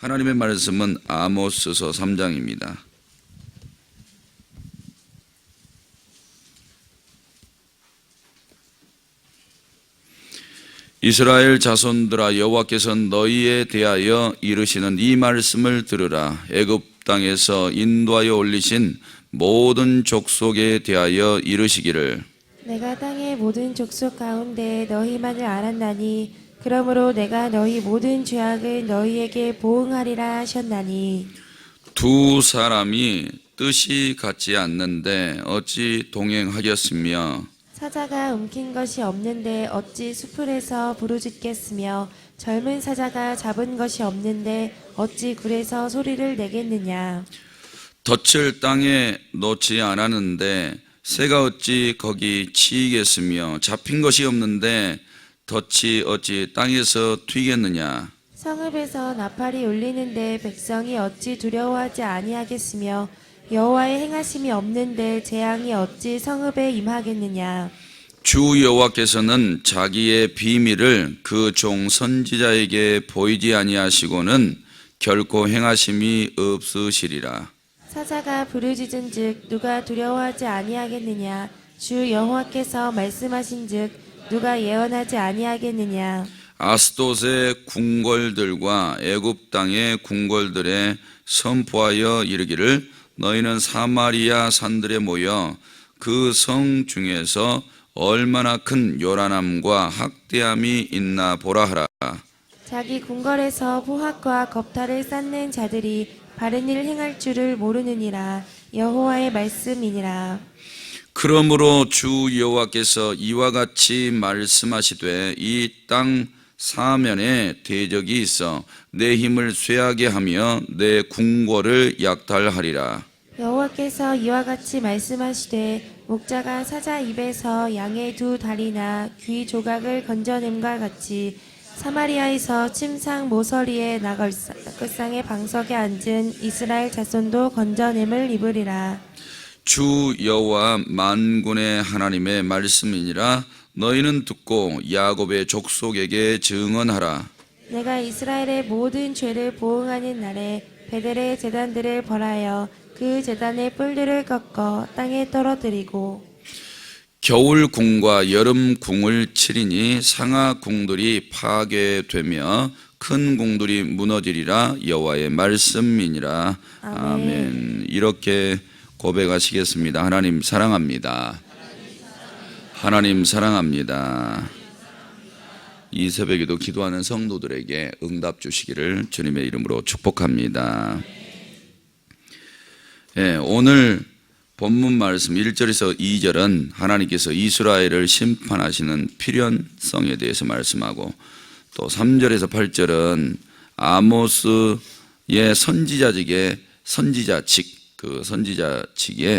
하나님의 말씀은 아모스서 3장입니다. 이스라엘 자손들아, 여호와께서 너희에 대하여 이르시는 이 말씀을 들으라. 애굽 땅에서 인도하여 올리신 모든 족속에 대하여 이르시기를, 내가 땅의 모든 족속 가운데 너희만을 알았나니 그러므로 내가 너희 모든 죄악을 너희에게 보응하리라 하셨나니, 두 사람이 뜻이 같지 않는데 어찌 동행하겠으며, 사자가 움킨 것이 없는데 어찌 수풀에서 부르짖겠으며, 젊은 사자가 잡은 것이 없는데 어찌 굴에서 소리를 내겠느냐. 덫을 땅에 놓지 않았는데 새가 어찌 거기 치이겠으며, 잡힌 것이 없는데 덫이 어찌 땅에서 튀겠느냐. 성읍에서 나팔이 울리는데 백성이 어찌 두려워하지 아니하겠으며, 여호와의 행하심이 없는데 재앙이 어찌 성읍에 임하겠느냐. 주 여호와께서는 자기의 비밀을 그 종 선지자에게 보이지 아니하시고는 결코 행하심이 없으시리라. 사자가 부르짖은즉 누가 두려워하지 아니하겠느냐. 주 여호와께서 말씀하신즉 누가 예언하지 아니하겠느냐. 아스돗의 궁궐들과 애굽 땅의 궁궐들에 선포하여 이르기를, 너희는 사마리아 산들에 모여 그 성 중에서 얼마나 큰 요란함과 학대함이 있나 보라 하라. 자기 궁궐에서 포악과 겁탈을 쌓는 자들이 바른 일 행할 줄을 모르느니라. 여호와의 말씀이니라. 그러므로 주 여호와께서 이와 같이 말씀하시되, 이 땅 사면에 대적이 있어 내 힘을 쇠하게 하며 내 궁궐을 약탈하리라. 여호와께서 이와 같이 말씀하시되, 목자가 사자 입에서 양의 두 다리나 귀 조각을 건져냄과 같이 사마리아에서 침상 모서리에 나걸상의 방석에 앉은 이스라엘 자손도 건져냄을 입으리라. 주 여호와 만군의 하나님의 말씀이니라. 너희는 듣고 야곱의 족속에게 증언하라. 내가 이스라엘의 모든 죄를 보응하는 날에 베델의 제단들을 벌하여 그 제단의 뿔들을 꺾어 땅에 떨어뜨리고, 겨울 궁과 여름 궁을 치리니 상하 궁들이 파괴되며 큰 궁들이 무너지리라. 여호와의 말씀이니라. 아멘. 이렇게 고백하시겠습니다. 하나님 사랑합니다. 하나님 사랑합니다. 이 새벽에도 기도하는 성도들에게 응답 주시기를 주님의 이름으로 축복합니다. 오늘 본문 말씀 1절에서 2절은 하나님께서 이스라엘을 심판하시는 필연성에 대해서 말씀하고, 또 3절에서 8절은 아모스의 선지자직의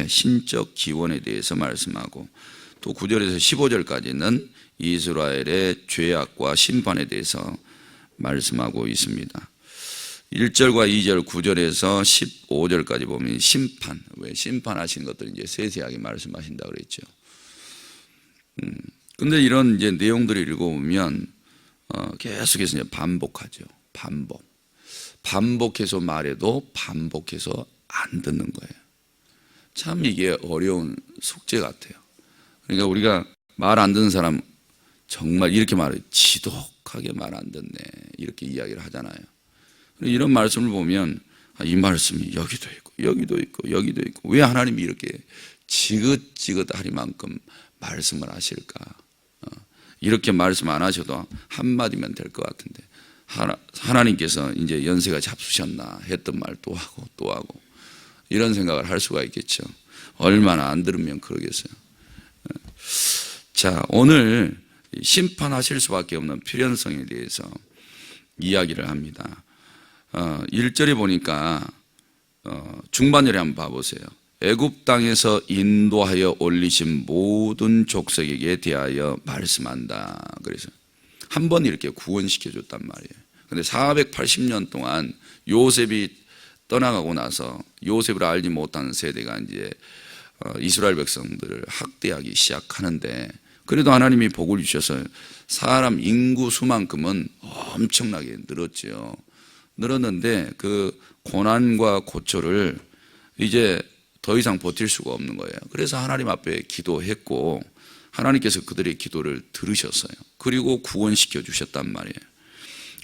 신적 기원에 대해서 말씀하고, 또 9절에서 15절까지는 이스라엘의 죄악과 심판에 대해서 말씀하고 있습니다. 1절과 2절, 9절에서 15절까지 보면 왜 심판하신 것들을 이제 세세하게 말씀하신다 그랬죠. 근데 이런 이제 내용들을 읽어보면 계속해서 이제 반복하죠. 반복해서 말해도 반복해서 안 듣는 거예요. 참 이게 어려운 숙제 같아요. 그러니까 우리가 말 안 듣는 사람 정말 이렇게 말해요. 지독하게 말 안 듣네, 이렇게 이야기를 하잖아요. 이런 말씀을 보면 이 말씀이 여기도 있고 여기도 있고 여기도 있고, 왜 하나님이 이렇게 지긋지긋하리만큼 말씀을 하실까? 이렇게 말씀 안 하셔도 한마디면 될 것 같은데, 하나님께서 이제 연세가 잡수셨나 했던 말 또 하고 또 하고, 이런 생각을 할 수가 있겠죠. 얼마나 안 들으면 그러겠어요. 자, 오늘 심판하실 수밖에 없는 필연성에 대해서 이야기를 합니다. 1절에 보니까 중반절에 한번 봐보세요. 애굽 땅에서 인도하여 올리신 모든 족속에게 대하여 말씀한다. 그래서 한 번 이렇게 구원시켜 줬단 말이에요. 근데 480년 동안 요셉이 떠나가고 나서 요셉을 알지 못하는 세대가 이제 이스라엘 백성들을 학대하기 시작하는데, 그래도 하나님이 복을 주셔서 사람 인구 수만큼은 엄청나게 늘었죠. 늘었는데 그 고난과 고초를 이제 더 이상 버틸 수가 없는 거예요. 그래서 하나님 앞에 기도했고 하나님께서 그들의 기도를 들으셨어요. 그리고 구원시켜 주셨단 말이에요.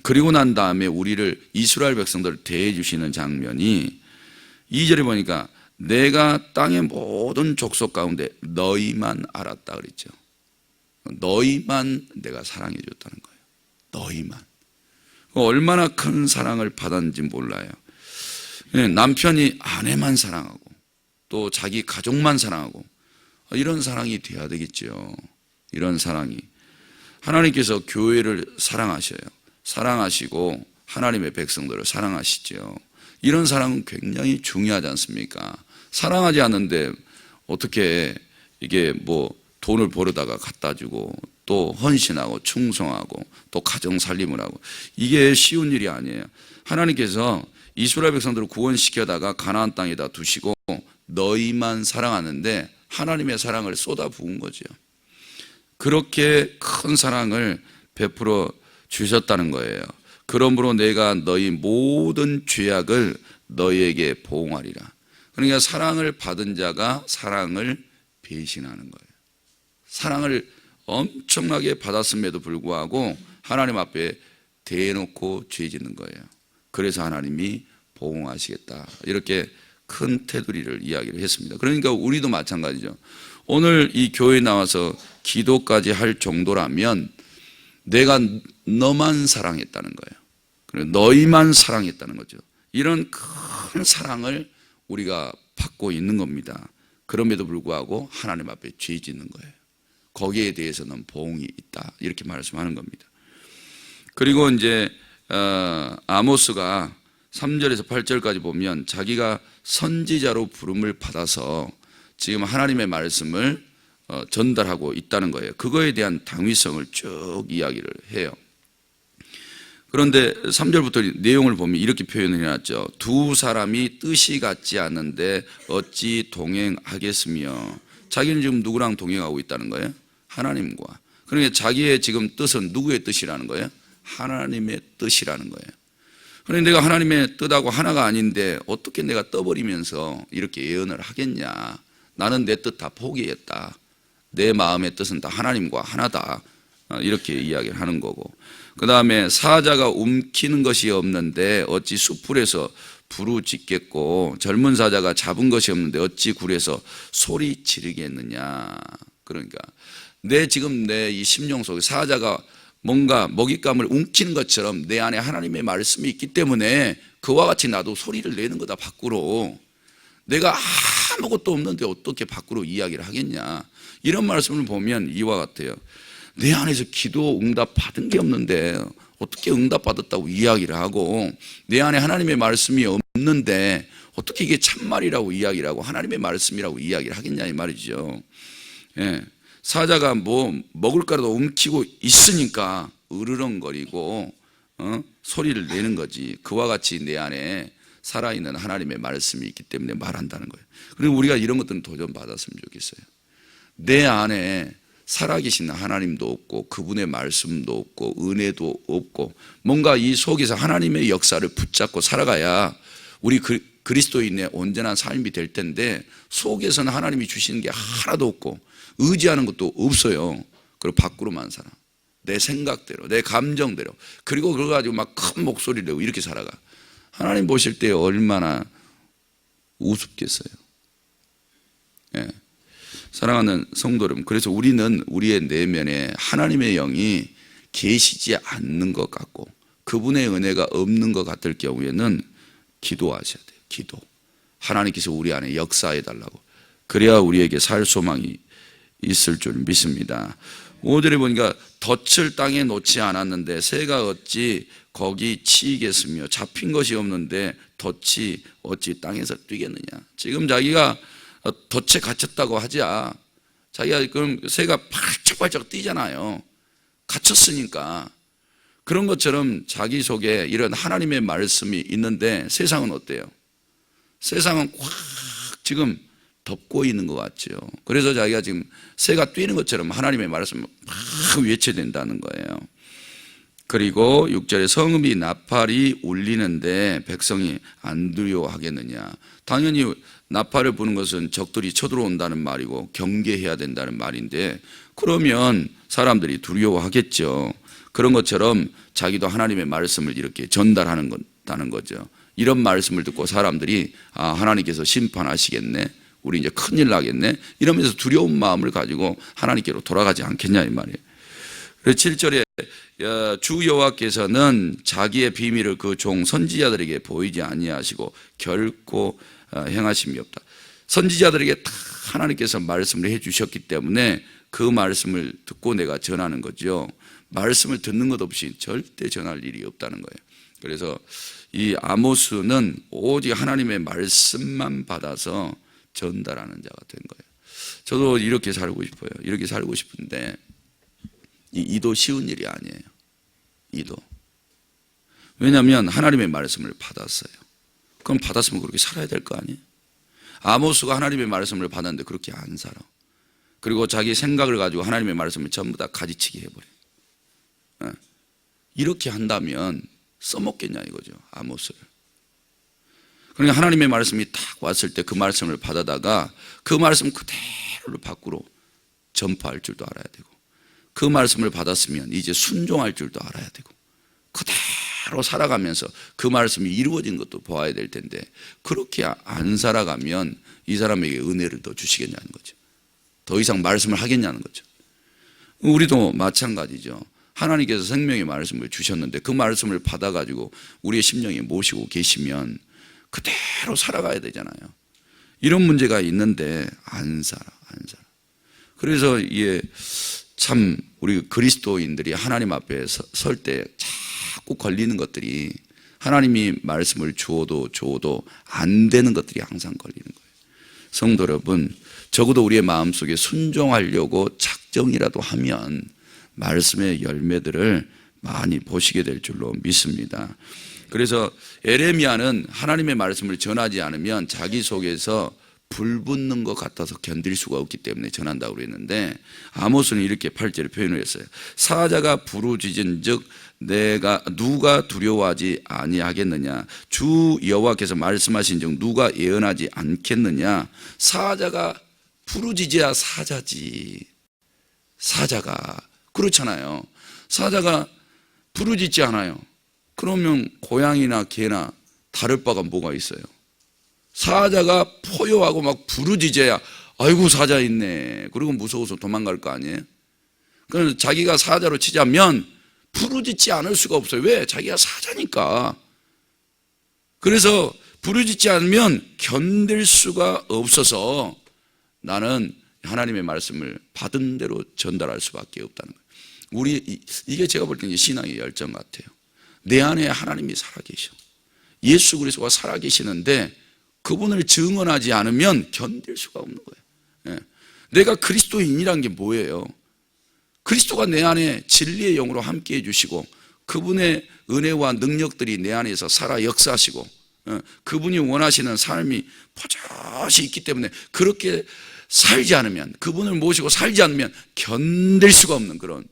그리고 난 다음에 우리를 이스라엘 백성들을 대해 주시는 장면이 2절에 보니까 내가 땅의 모든 족속 가운데 너희만 알았다 그랬죠. 너희만 내가 사랑해 줬다는 거예요. 너희만. 얼마나 큰 사랑을 받았는지 몰라요. 남편이 아내만 사랑하고 또 자기 가족만 사랑하고 이런 사랑이 돼야 되겠죠. 이런 사랑이. 하나님께서 교회를 사랑하셔요. 사랑하시고 하나님의 백성들을 사랑하시죠. 이런 사랑은 굉장히 중요하지 않습니까? 사랑하지 않는데 어떻게 이게 뭐 돈을 벌어다가 갖다 주고 또 헌신하고 충성하고 또 가정 살림을 하고 이게 쉬운 일이 아니에요. 하나님께서 이스라엘 백성들을 구원시켜다가 가나안 땅에다 두시고 너희만 사랑하는데 하나님의 사랑을 쏟아 부은 거죠. 그렇게 큰 사랑을 베풀어 주셨다는 거예요. 그러므로 내가 너희 모든 죄악을 너희에게 보응하리라. 그러니까 사랑을 받은 자가 사랑을 배신하는 거예요. 사랑을 엄청나게 받았음에도 불구하고 하나님 앞에 대놓고 죄 짓는 거예요. 그래서 하나님이 보응하시겠다. 이렇게 큰 테두리를 이야기를 했습니다. 그러니까 우리도 마찬가지죠. 오늘 이 교회에 나와서 기도까지 할 정도라면 내가 너만 사랑했다는 거예요. 그리고 너희만 사랑했다는 거죠. 이런 큰 사랑을 우리가 받고 있는 겁니다. 그럼에도 불구하고 하나님 앞에 죄 짓는 거예요. 거기에 대해서는 보응이 있다. 이렇게 말씀하는 겁니다. 그리고 이제 아모스가 3절에서 8절까지 보면 자기가 선지자로 부름을 받아서 지금 하나님의 말씀을 전달하고 있다는 거예요. 그거에 대한 당위성을 쭉 이야기를 해요. 그런데 3절부터 내용을 보면 이렇게 표현을 해놨죠. 두 사람이 뜻이 같지 않은데 어찌 동행하겠으며. 자기는 지금 누구랑 동행하고 있다는 거예요? 하나님과. 그러니까 자기의 지금 뜻은 누구의 뜻이라는 거예요? 하나님의 뜻이라는 거예요. 그런데 내가 하나님의 뜻하고 하나가 아닌데 어떻게 내가 떠버리면서 이렇게 예언을 하겠냐. 나는 내 뜻 다 포기했다. 내 마음의 뜻은 다 하나님과 하나다. 이렇게 이야기를 하는 거고. 그 다음에 사자가 움키는 것이 없는데 어찌 숯불에서 부르짖겠고 젊은 사자가 잡은 것이 없는데 어찌 굴에서 소리 지르겠느냐. 그러니까 지금 내 이 심령 속에 사자가 뭔가 먹잇감을 움키는 것처럼 내 안에 하나님의 말씀이 있기 때문에 그와 같이 나도 소리를 내는 거다 밖으로. 내가 아무것도 없는데 어떻게 밖으로 이야기를 하겠냐. 이런 말씀을 보면 이와 같아요. 내 안에서 기도 응답 받은 게 없는데 어떻게 응답 받았다고 이야기를 하고 내 안에 하나님의 말씀이 없는데 어떻게 이게 참말이라고 이야기를 하고 하나님의 말씀이라고 이야기를 하겠냐 이 말이죠. 예. 사자가 뭐 먹을 거라도 움키고 있으니까 으르렁거리고 소리를 내는 거지. 그와 같이 내 안에 살아있는 하나님의 말씀이 있기 때문에 말한다는 거예요. 그리고 우리가 이런 것들은 도전받았으면 좋겠어요. 내 안에 살아계신 하나님도 없고 그분의 말씀도 없고 은혜도 없고 뭔가 이 속에서 하나님의 역사를 붙잡고 살아가야 우리 그리스도인의 온전한 삶이 될 텐데 속에서는 하나님이 주시는 게 하나도 없고 의지하는 것도 없어요. 그리고 밖으로만 살아. 내 생각대로 내 감정대로 그리고 그거 가지고 막 큰 목소리를 내고 이렇게 살아가. 하나님 보실 때 얼마나 우습겠어요. 예. 사랑하는 성도 여러분, 그래서 우리는 우리의 내면에 하나님의 영이 계시지 않는 것 같고 그분의 은혜가 없는 것 같을 경우에는 기도하셔야 돼요. 기도. 하나님께서 우리 안에 역사해 달라고. 그래야 우리에게 살 소망이 있을 줄 믿습니다. 5절에 보니까 덫을 땅에 놓지 않았는데 새가 어찌 거기 치이겠으며 잡힌 것이 없는데 덫이 어찌 땅에서 뛰겠느냐. 지금 자기가 덫에 갇혔다고 하자. 자기가 그럼 새가 팔짝팔짝 뛰잖아요. 갇혔으니까. 그런 것처럼 자기 속에 이런 하나님의 말씀이 있는데 세상은 어때요? 세상은 확 지금 덮고 있는 것 같죠. 그래서 자기가 지금 새가 뛰는 것처럼 하나님의 말씀을 막 외쳐야 된다는 거예요. 그리고 6절에 성읍이 나팔이 울리는데 백성이 안 두려워하겠느냐. 당연히 나팔을 부는 것은 적들이 쳐들어온다는 말이고 경계해야 된다는 말인데, 그러면 사람들이 두려워하겠죠. 그런 것처럼 자기도 하나님의 말씀을 이렇게 전달하는 거죠. 이런 말씀을 듣고 사람들이 하나님께서 심판하시겠네, 우리 이제 큰일 나겠네, 이러면서 두려운 마음을 가지고 하나님께로 돌아가지 않겠냐 이 말이에요. 그래서 7절에 주 여호와께서는 자기의 비밀을 그 종 선지자들에게 보이지 아니하시고 결코 행하심이 없다. 선지자들에게 다 하나님께서 말씀을 해주셨기 때문에 그 말씀을 듣고 내가 전하는 거죠. 말씀을 듣는 것 없이 절대 전할 일이 없다는 거예요. 그래서 이 아모스는 오직 하나님의 말씀만 받아서 전달하는 자가 된 거예요. 저도 이렇게 살고 싶어요. 이렇게 살고 싶은데 이도 쉬운 일이 아니에요. 이도. 왜냐하면 하나님의 말씀을 받았어요. 그럼 받았으면 그렇게 살아야 될 거 아니에요? 아모스가 하나님의 말씀을 받았는데 그렇게 안 살아. 그리고 자기 생각을 가지고 하나님의 말씀을 전부 다 가지치기 해버려요. 이렇게 한다면 써먹겠냐 이거죠, 아모스를. 그러니까 하나님의 말씀이 딱 왔을 때 그 말씀을 받아다가 그 말씀 그대로 밖으로 전파할 줄도 알아야 되고, 그 말씀을 받았으면 이제 순종할 줄도 알아야 되고, 그대로 살아가면서 그 말씀이 이루어진 것도 보아야 될 텐데, 그렇게 안 살아가면 이 사람에게 은혜를 더 주시겠냐는 거죠. 더 이상 말씀을 하겠냐는 거죠. 우리도 마찬가지죠. 하나님께서 생명의 말씀을 주셨는데 그 말씀을 받아가지고 우리의 심령에 모시고 계시면 그대로 살아가야 되잖아요. 이런 문제가 있는데 안 살아. 그래서 이게 참 우리 그리스도인들이 하나님 앞에 설 때 자꾸 걸리는 것들이, 하나님이 말씀을 주어도 안 되는 것들이 항상 걸리는 거예요. 성도 여러분, 적어도 우리의 마음속에 순종하려고 작정이라도 하면 말씀의 열매들을 많이 보시게 될 줄로 믿습니다. 그래서 에레미야는 하나님의 말씀을 전하지 않으면 자기 속에서 불 붙는 것 같아서 견딜 수가 없기 때문에 전한다고 그랬는데, 아모스는 이렇게 8절에 표현을 했어요. 사자가 부르짖은 즉 내가 누가 두려워하지 아니하겠느냐. 주 여호와께서 말씀하신 즉 누가 예언하지 않겠느냐. 사자가 부르짖어야 사자지. 사자가 그렇잖아요. 사자가 부르짖지 않아요. 그러면 고양이나 개나 다를 바가 뭐가 있어요? 사자가 포효하고 막 부르짖어야 아이고 사자 있네, 그리고 무서워서 도망갈 거 아니에요? 그래서 자기가 사자로 치자면 부르짖지 않을 수가 없어요. 왜? 자기가 사자니까. 그래서 부르짖지 않으면 견딜 수가 없어서 나는 하나님의 말씀을 받은 대로 전달할 수밖에 없다는 거예요. 이게 제가 볼 때는 신앙의 열정 같아요. 내 안에 하나님이 살아계셔. 예수 그리스도가 살아계시는데 그분을 증언하지 않으면 견딜 수가 없는 거예요. 내가 그리스도인이란 게 뭐예요? 그리스도가 내 안에 진리의 영으로 함께해 주시고 그분의 은혜와 능력들이 내 안에서 살아 역사하시고 그분이 원하시는 삶이 포젓이 있기 때문에 그렇게 살지 않으면, 그분을 모시고 살지 않으면 견딜 수가 없는 그런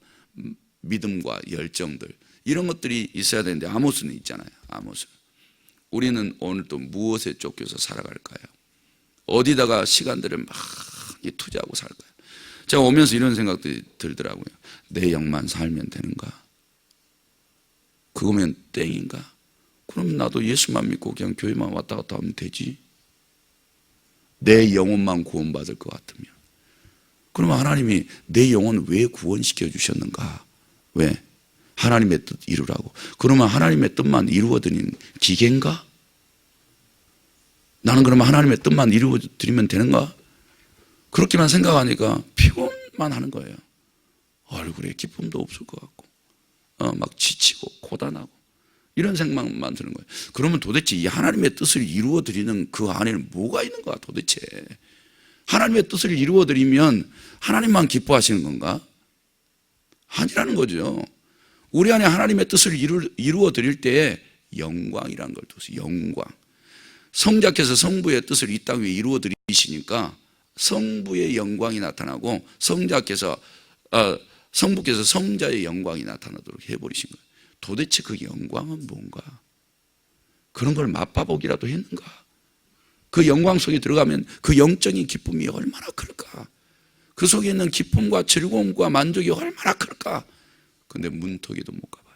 믿음과 열정들, 이런 것들이 있어야 되는데 아모스는 있잖아요. 아모스. 우리는 오늘 또 무엇에 쫓겨서 살아갈까요? 어디다가 시간들을 많이 투자하고 살까요? 제가 오면서 이런 생각들이 들더라고요. 내 영만 살면 되는가? 그거면 땡인가? 그럼 나도 예수만 믿고 그냥 교회만 왔다 갔다 하면 되지. 내 영혼만 구원받을 것 같으면. 그러면 하나님이 내 영혼 왜 구원시켜 주셨는가? 왜? 하나님의 뜻 이루라고. 그러면 하나님의 뜻만 이루어드리는 기계인가? 나는 그러면 하나님의 뜻만 이루어드리면 되는가? 그렇게만 생각하니까 피곤만 하는 거예요. 얼굴에 기쁨도 없을 것 같고 막 지치고 고단하고 이런 생각만 드는 거예요. 그러면 도대체 이 하나님의 뜻을 이루어드리는 그 안에는 뭐가 있는 거야 도대체? 하나님의 뜻을 이루어드리면 하나님만 기뻐하시는 건가? 아니라는 거죠. 우리 안에 하나님의 뜻을 이루어드릴 때에 영광이라는 걸 두세요. 영광. 성자께서 성부의 뜻을 이 땅 위에 이루어드리시니까 성부의 영광이 나타나고 성부께서 성자의 영광이 나타나도록 해버리신 거예요. 도대체 그 영광은 뭔가? 그런 걸 맛봐보기라도 했는가? 그 영광 속에 들어가면 그 영적인 기쁨이 얼마나 클까? 그 속에 있는 기쁨과 즐거움과 만족이 얼마나 클까? 근데 문턱에도 못 가봐요.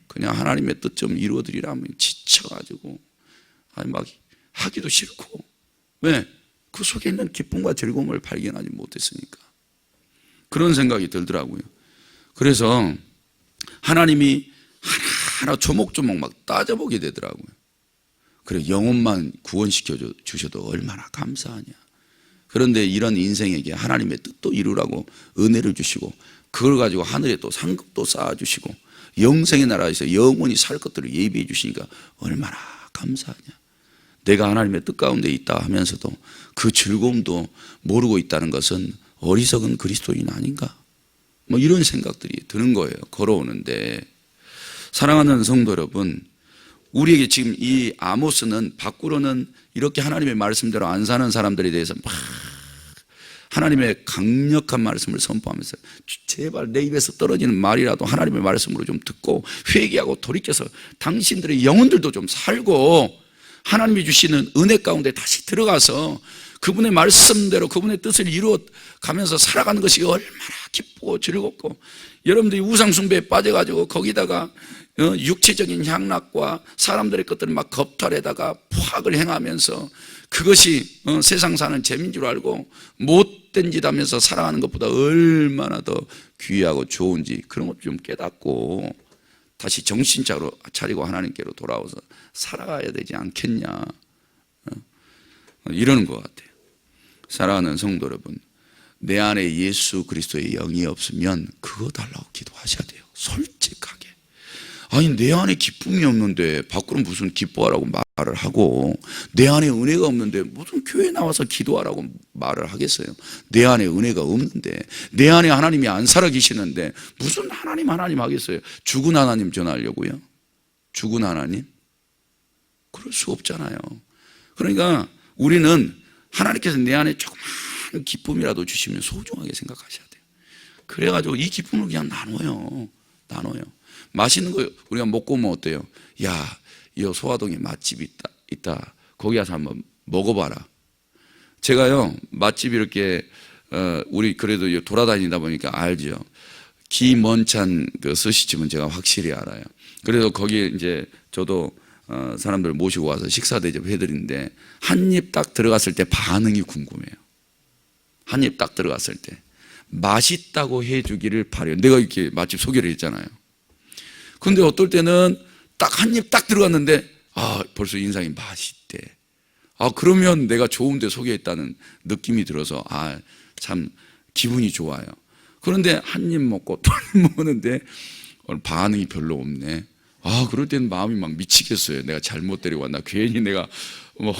그냥 하나님의 뜻 좀 이루어드리라면 지쳐가지고 막 하기도 싫고. 왜? 그 속에 있는 기쁨과 즐거움을 발견하지 못했으니까. 그런 생각이 들더라고요. 그래서 하나님이 하나하나 조목조목 막 따져보게 되더라고요. 그래, 영혼만 구원시켜 주셔도 얼마나 감사하냐. 그런데 이런 인생에게 하나님의 뜻도 이루라고 은혜를 주시고, 그걸 가지고 하늘에 또 상급도 쌓아주시고, 영생의 나라에서 영원히 살 것들을 예비해 주시니까 얼마나 감사하냐. 내가 하나님의 뜻 가운데 있다 하면서도 그 즐거움도 모르고 있다는 것은 어리석은 그리스도인 아닌가? 뭐 이런 생각들이 드는 거예요. 걸어오는데. 사랑하는 성도 여러분, 우리에게 지금 이 아모스는 밖으로는 이렇게 하나님의 말씀대로 안 사는 사람들에 대해서 막 하나님의 강력한 말씀을 선포하면서 제발 내 입에서 떨어지는 말이라도 하나님의 말씀으로 좀 듣고 회개하고 돌이켜서 당신들의 영혼들도 좀 살고 하나님이 주시는 은혜 가운데 다시 들어가서 그분의 말씀대로 그분의 뜻을 이루어 가면서 살아가는 것이 얼마나 기쁘고 즐겁고, 여러분들이 우상숭배에 빠져가지고 거기다가 육체적인 향락과 사람들의 것들을 막 겁탈에다가 포악을 행하면서 그것이 세상 사는 재미인 줄 알고 못된 짓 하면서 살아가는 것보다 얼마나 더 귀하고 좋은지 그런 것 좀 깨닫고 다시 정신 차리고 하나님께로 돌아와서 살아가야 되지 않겠냐, 이러는 것 같아요. 사랑하는 성도 여러분, 내 안에 예수 그리스도의 영이 없으면 그거 달라고 기도하셔야 돼요. 솔직하게. 아니, 내 안에 기쁨이 없는데 밖으로 무슨 기뻐하라고 말을 하고, 내 안에 은혜가 없는데 무슨 교회 나와서 기도하라고 말을 하겠어요. 내 안에 은혜가 없는데, 내 안에 하나님이 안 살아계시는데 무슨 하나님 하겠어요. 죽은 하나님 전하려고요? 죽은 하나님? 그럴 수 없잖아요. 그러니까 우리는 하나님께서 내 안에 조그마한 기쁨이라도 주시면 소중하게 생각하셔야 돼요. 그래가지고 이 기쁨을 그냥 나눠요. 맛있는 거 우리가 먹고 오면 어때요? 야, 이 소화동에 맛집이 있다. 거기 가서 한번 먹어봐라. 제가요, 맛집 이렇게 우리 그래도 돌아다니다 보니까 알죠. 김원찬 그 스시집은 제가 확실히 알아요. 그래서 거기에 이제 저도 사람들 모시고 와서 식사 대접 해드리는데 한 입 딱 들어갔을 때 반응이 궁금해요. 한 입 딱 들어갔을 때 맛있다고 해주기를 바래요. 내가 이렇게 맛집 소개를 했잖아요. 근데 어떨 때는 딱 한 입 딱 들어갔는데 벌써 인상이 맛있대. 그러면 내가 좋은 데 소개했다는 느낌이 들어서 참 기분이 좋아요. 그런데 한 입 먹고 또 한 입 먹는데 반응이 별로 없네. 그럴 때는 마음이 막 미치겠어요. 내가 잘못 데리고 왔나, 괜히 내가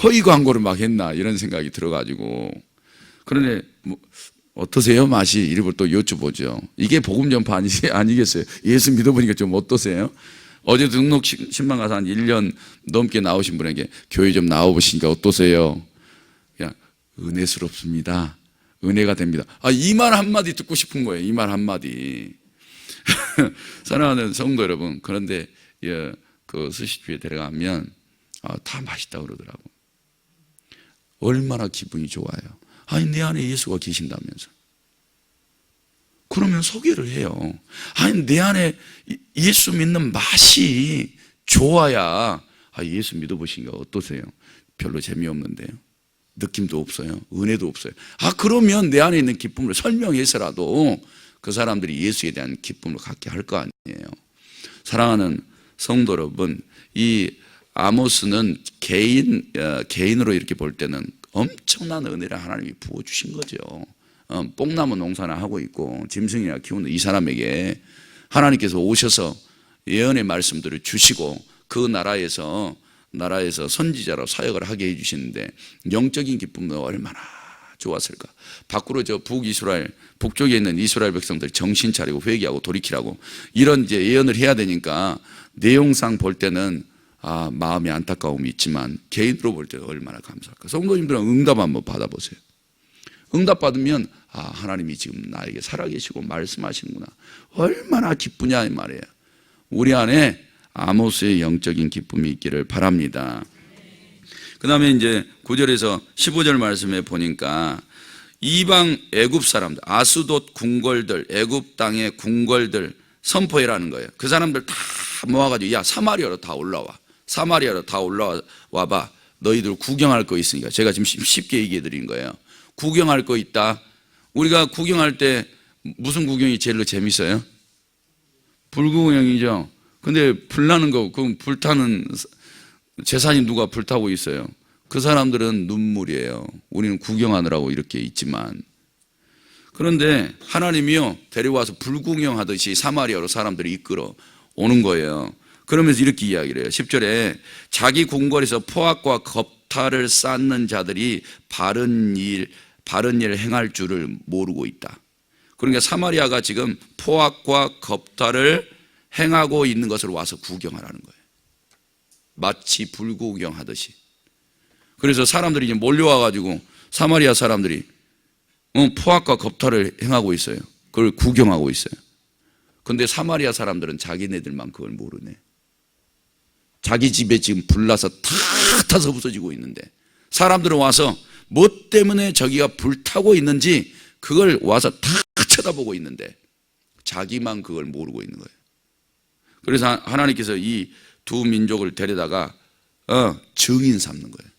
허위 광고를 막 했나, 이런 생각이 들어가지고. 그런데 어떠세요 맛이? 이걸 또 여쭤보죠. 이게 복음 전파 아니겠어요? 예수 믿어보니까 좀 어떠세요? 어제 등록 신방 가서 한 1년 넘게 나오신 분에게 교회 좀 나와보시니까 어떠세요? 그냥 은혜스럽습니다. 은혜가 됩니다. 이 말 한마디 듣고 싶은 거예요. 이 말 한마디. 사랑하는 성도 여러분, 그런데 그 스시집에 들어가면 다 맛있다 그러더라고. 얼마나 기분이 좋아요. 내 안에 예수가 계신다면서. 그러면 소개를 해요. 내 안에 예수 믿는 맛이 좋아야 예수 믿어보시니까 어떠세요? 별로 재미없는데요. 느낌도 없어요. 은혜도 없어요. 그러면 내 안에 있는 기쁨을 설명해서라도 그 사람들이 예수에 대한 기쁨을 갖게 할 거 아니에요. 사랑하는 성도 여러분, 이 아모스는 개인으로 이렇게 볼 때는 엄청난 은혜를 하나님이 부어주신 거죠. 뽕나무 농사나 하고 있고 짐승이나 키우는 이 사람에게 하나님께서 오셔서 예언의 말씀들을 주시고 그 나라에서 선지자로 사역을 하게 해주시는데 영적인 기쁨은 얼마나 좋았을까. 밖으로 북쪽에 있는 이스라엘 백성들 정신 차리고 회개하고 돌이키라고 이런 이제 예언을 해야 되니까 내용상 볼 때는 마음의 안타까움이 있지만 개인으로 볼 때는 얼마나 감사할까. 성도님들은 응답 한번 받아보세요. 응답 받으면 하나님이 지금 나에게 살아계시고 말씀하시는구나. 얼마나 기쁘냐 이 말이에요. 우리 안에 아모스의 영적인 기쁨이 있기를 바랍니다. 그 다음에 이제 9절에서 15절 말씀에 보니까 이방 애굽 사람들, 아스돗 궁궐들, 애굽 땅의 궁궐들 선포해라는 거예요. 그 사람들 다 모아가지고 야 사마리아로 다 올라와. 사마리아로 다 올라와 봐. 너희들 구경할 거 있으니까. 제가 지금 쉽게 얘기해 드린 거예요. 구경할 거 있다. 우리가 구경할 때 무슨 구경이 제일 재밌어요? 불구경이죠. 근데 불나는 거, 그럼 불타는 재산이 누가 불타고 있어요? 그 사람들은 눈물이에요. 우리는 구경하느라고 이렇게 있지만. 그런데 하나님이요 데려와서 불구경하듯이 사마리아로 사람들이 이끌어 오는 거예요. 그러면서 이렇게 이야기를 해요. 10절에 자기 궁궐에서 포악과 겁탈을 쌓는 자들이 바른 일을 행할 줄을 모르고 있다. 그러니까 사마리아가 지금 포악과 겁탈을 행하고 있는 것을 와서 구경하라는 거예요. 마치 불구경하듯이. 그래서 사람들이 이제 몰려와가지고 사마리아 사람들이 포악과 겁탈을 행하고 있어요. 그걸 구경하고 있어요. 근데 사마리아 사람들은 자기네들만 그걸 모르네. 자기 집에 지금 불나서 다 타서 부서지고 있는데 사람들은 와서 뭐 때문에 저기가 불타고 있는지 그걸 와서 다 쳐다보고 있는데 자기만 그걸 모르고 있는 거예요. 그래서 하나님께서 이 두 민족을 데려다가 증인 삼는 거예요.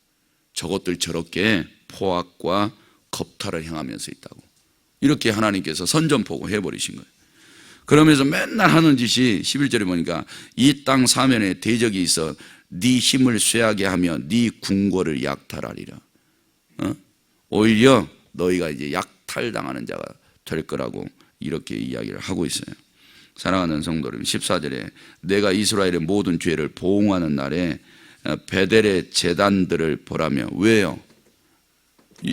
저것들 저렇게 포악과 겁탈을 행하면서 있다고. 이렇게 하나님께서 선전포고 해버리신 거예요. 그러면서 맨날 하는 짓이 11절에 보니까 이 땅 사면에 대적이 있어 네 힘을 쇠하게 하며 네 궁궐을 약탈하리라. 오히려 너희가 이제 약탈당하는 자가 될 거라고 이렇게 이야기를 하고 있어요. 사랑하는 성도 여러분, 14절에 내가 이스라엘의 모든 죄를 보응하는 날에 베델의 제단들을 보라며. 왜요?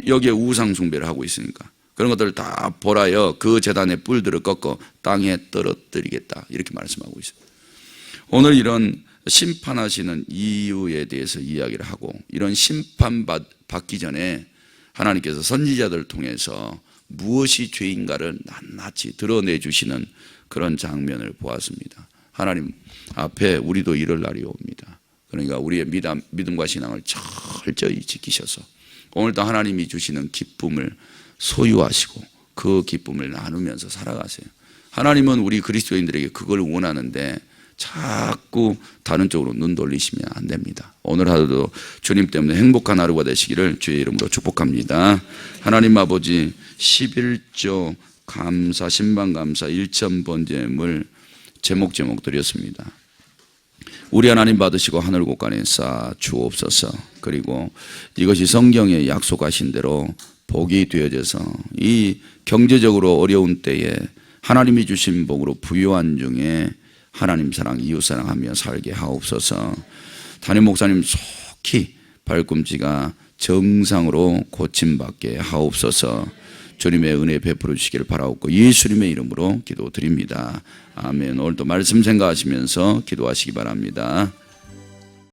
여기에 우상 숭배를 하고 있으니까 그런 것들을 다 보라여 그 제단의 뿔들을 꺾어 땅에 떨어뜨리겠다. 이렇게 말씀하고 있어요. 오늘 이런 심판하시는 이유에 대해서 이야기를 하고 이런 심판받기 전에 하나님께서 선지자들을 통해서 무엇이 죄인가를 낱낱이 드러내 주시는 그런 장면을 보았습니다. 하나님 앞에 우리도 이럴 날이 옵니다. 그러니까 우리의 믿음과 신앙을 철저히 지키셔서 오늘도 하나님이 주시는 기쁨을 소유하시고 그 기쁨을 나누면서 살아가세요. 하나님은 우리 그리스도인들에게 그걸 원하는데 자꾸 다른 쪽으로 눈 돌리시면 안 됩니다. 오늘 하루도 주님 때문에 행복한 하루가 되시기를 주의 이름으로 축복합니다. 하나님 아버지 11조 감사 신방감사 1,000번제물 제목 드렸습니다. 우리 하나님 받으시고 하늘 곳간에 쌓아 주옵소서. 그리고 이것이 성경에 약속하신 대로 복이 되어져서 이 경제적으로 어려운 때에 하나님이 주신 복으로 부유한 중에 하나님 사랑 이웃 사랑하며 살게 하옵소서. 담임 목사님 속히 발꿈치가 정상으로 고침받게 하옵소서. 주님의 은혜 베풀어 주시기를 바라옵고 예수님의 이름으로 기도드립니다. 아멘. 오늘도 말씀 생각하시면서 기도하시기 바랍니다.